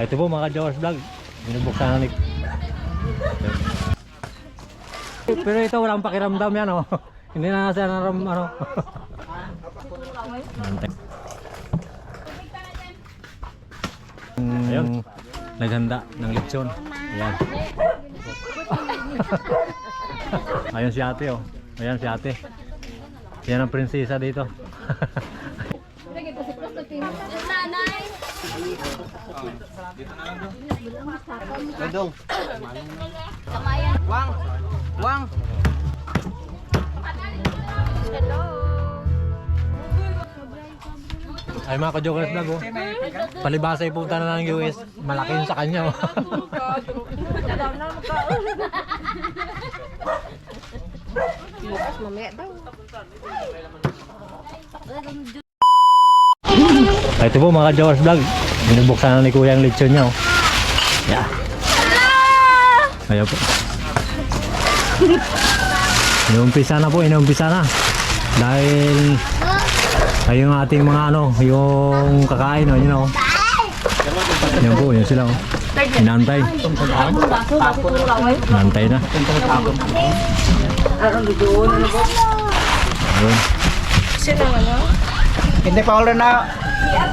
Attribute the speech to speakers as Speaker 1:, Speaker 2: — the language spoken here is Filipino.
Speaker 1: Ito po mga Jowers Vlog. Binubuksan na ni. Pero ito walang pakiramdam yan oh. Hindi na siya naram ano. Ayun. Naghanda ng lechon. Ayan. Ayun si ate oh. Ayan si ate. Yan ang prinsesa dito.
Speaker 2: Nanay.
Speaker 3: Dodong.
Speaker 2: Kamayan.
Speaker 3: Wang. Wang.
Speaker 2: Hello.
Speaker 1: Ay mga ka-Jokers Vlog oh. Palibasa ipunta na ng US. Malaki yun sa kanya oh.
Speaker 2: Bukas mamaya daw.
Speaker 1: Ito po mga ka-Jokers Vlog. Binubuksan na ni Kuya ang lechon niya oh. Yeah. Ayan po. Inuumpisa na po, inuumpisa na. Dahil ay yung ating mga ano, yung kakain oh, yun oh. Yan po, yun sila oh. Inantay. Inantay na. Ayun.
Speaker 3: Hindi pa ulit na